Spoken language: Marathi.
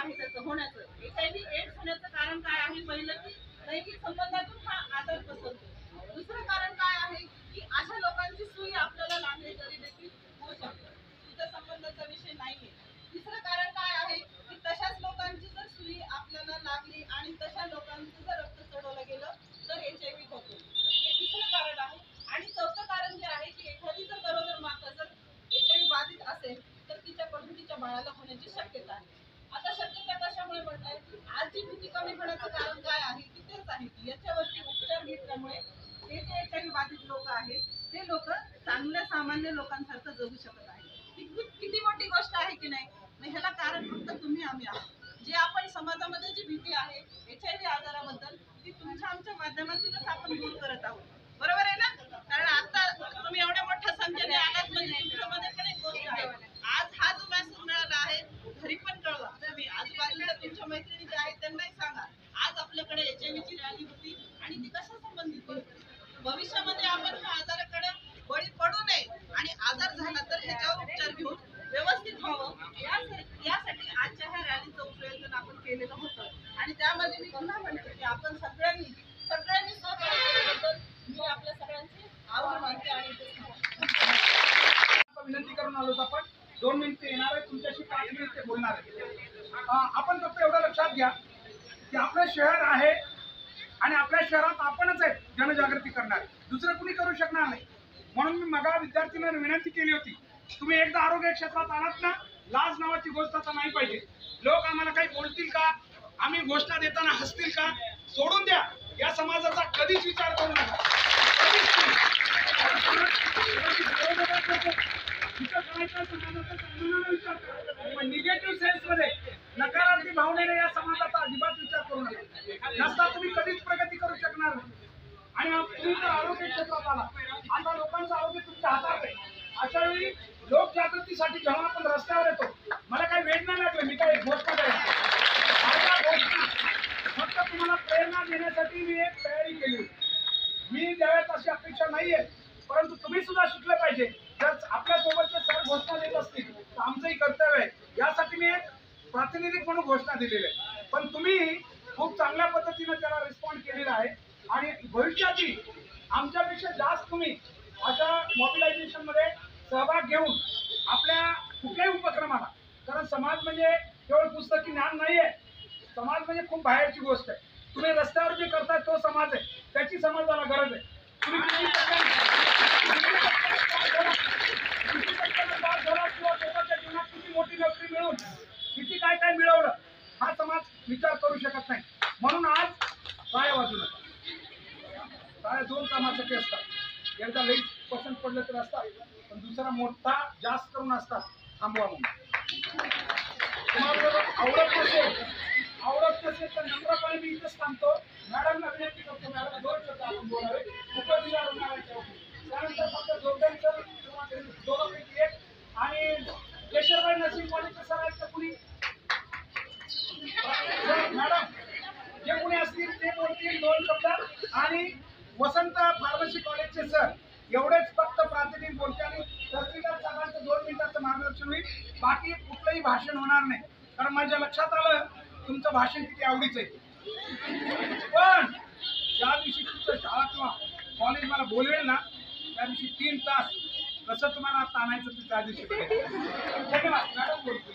आहे त्याचं होण्याचं, HIV एड्स होण्याचं कारण काय आहे? पहिलं की लैंगिक संबंधातून हा आजार पसरतो। दुसरं कारण काय आहे की अशा लोकांची सुई आपल्याला लागली तरी देखील होऊ शकते, तिचा संबंधाचा विषय नाहीये। तिसरं कारण काय आहे की तशाच लोकांची जर सुई आपल्याला लागली आणि तशा लोकांचं जर रक्त चढवलं गेलं तर HIV होतो, हे तिसरं कारण आहे। आणि चौथं कारण जे आहे की एखादी जर गरोदर माता जर HIV बाधित असेल तर तिच्याकडून तिच्या बाळाला होण्याची शक्यता आहे। आता शक्यता कशामुळे म्हणताय? आज जी भीती कमी होण्याचं कारण काय आहे की तेच आहे की याच्यावरती उपचार घेतल्यामुळे हे जे HIV बाधित लोक आहेत ते लोक चांगल्या सामान्य लोकांसारखं जगू शकत आहेत। ही किती मोठी गोष्ट आहे की नाही? ह्याला कारण फक्त तुम्ही आम्ही आहोत। जे आपण समाजामध्ये जी भीती आहे HIV आजाराबद्दल ती तुमच्या आमच्या माध्यमातूनच आपण दूर करत आहोत, बरोबर आहे ना? कारण आता तुम्ही एवढ्या मोठ्या संख्येने आलात म्हणजे तुमच्यामध्ये पण एक गोष्ट आहे, आज हा जो मेसेज मिळाला आहे घरी पण कळवा, तुम्ही आजूबाजूला तुमच्या मैत्रिणी ज्या आहेत त्यांनाही सांगा आज आपल्याकडे HIV ची रॅली होती आणि ती कशा संबंधित होती। भविष्यामध्ये आपण ह्या आजाराकडे बळी पडू नये आणि आजार झाला तर ह्याच्यावर उपचार घेऊन व्यवस्थित व्हावं यासाठी आजच्या ह्या रॅलीचं प्रयत्न आपण केलेलं होतं। आणि त्यामध्ये मी पुन्हा म्हणते की आपण सगळ्यांनी सहकार्य केल्याबद्दल मी आपल्या सगळ्यांचे आभार मानते आणि विनंती करून आलो। आपण 2 मिनिटे येणार आहे, तुमच्याशी 5 मिनिटे बोलणार आहे। आपण फक्त एवढं लक्षात घ्या की आपलं शहर आहे आणि आपल्या शहरात आपणच आहे जनजागृती करणारे, दुसरं कुणी करू शकणार नाही। म्हणून मी मगा विद्यार्थ्यांना विनंती केली होती, तुम्ही एकदा आरोग्य क्षेत्रात आलात ना, लाज नावाची गोष्ट आता नाही पाहिजे। लोक आम्हाला काही बोलतील का, आम्ही घोषणा देताना हसतील का, सोडून द्या। या समाजाचा कधीच विचार करू नका, निगेटिव्ह सेन्स मध्ये नकारात्मक भावनेने या समाजाचा अजिबात विचार करू नका, नसता तुम्ही कधीच प्रगती करू शकणार नाही। आणि तुम्ही जर आरोग्य क्षेत्रात आला, आता लोकांचं आरोग्य तुमच्या हातात आहे। अशा वेळी लोकजागृतीसाठी जेव्हा आपण रस्त्यावर येतो, मला काही वेळ नाही लागलं, मी काही घोषणा करायची फक्त तुम्हाला प्रेरणा देण्यासाठी मी एक तयारी केली होती। मी ज्यावेळेस अशी अपेक्षा नाहीये, परंतु तुम्ही सुद्धा शिकलं पाहिजे। जर आपल्या सोबतचे सर घोषणा देत असतील तर आमचंही कर्तव्य आहे, यासाठी मी एक प्रातिनिधिक म्हणून घोषणा दिलेली आहे। पण तुम्ही खूप चांगल्या पद्धतीने त्याला रिस्पॉन्ड केलेला आहे आणि भविष्याची आमच्यापेक्षा जास्त तुम्ही अशा मॉबिलायझेशन मध्ये सहभाग घेऊन आपल्या कुठल्याही उपक्रमाला, कारण समाज म्हणजे केवळ पुस्तकी ज्ञान नाहीये, समाज म्हणजे खूप बाहेरची गोष्ट आहे। तुम्ही रस्त्यावर जे करताय तो समाज आहे, त्याची समाजाला गरज आहे। तुम्ही किती मोठी नोकरी मिळवून किती काय काय मिळवलं हा समाज विचार करू शकत नाही। म्हणून आज काय वाजू नका, काय 2 कामासाठी असतात, एकदा लई पसंत पडलं तर असतात, पण दुसरा मोठा जास्त करून असतात थांबवा म्हणून। तुम्हाला आवडत नसेल तर नम्रपणे मी इथंच थांबतो। मॅडमला विनंती करतो, मॅडम 2 शब्द आपण बोलावे, उपजिल्हा रुग्णालयाच्या त्यानंतर फक्त जोगदन सर दोघांपैकी एक आणि केशरबाई नर्सिंग कॉलेजचे सर आहेत तर कुणी मॅडम जे कोणी असतील ते बोलतील 2 शब्द आणि वसंत फार्मसी कॉलेजचे सर एवढेच फक्त प्रातिनिधिक बोलते आणि तहसीलदार साहेबांचं 2 मिनिटाचं मार्गदर्शन होईल, बाकी कुठलंही भाषण होणार नाही। कारण माझ्या लक्षात आलं तुमचं भाषण किती आवडीचं आहे, पण ज्या दिवशी तुमचं शाळा किंवा कॉलेज मला बोलवेल ना त्या दिवशी 3 तास कसं तुम्हाला ताणायचं त्या दिवशी धन्यवाद। मॅडम बोलतो।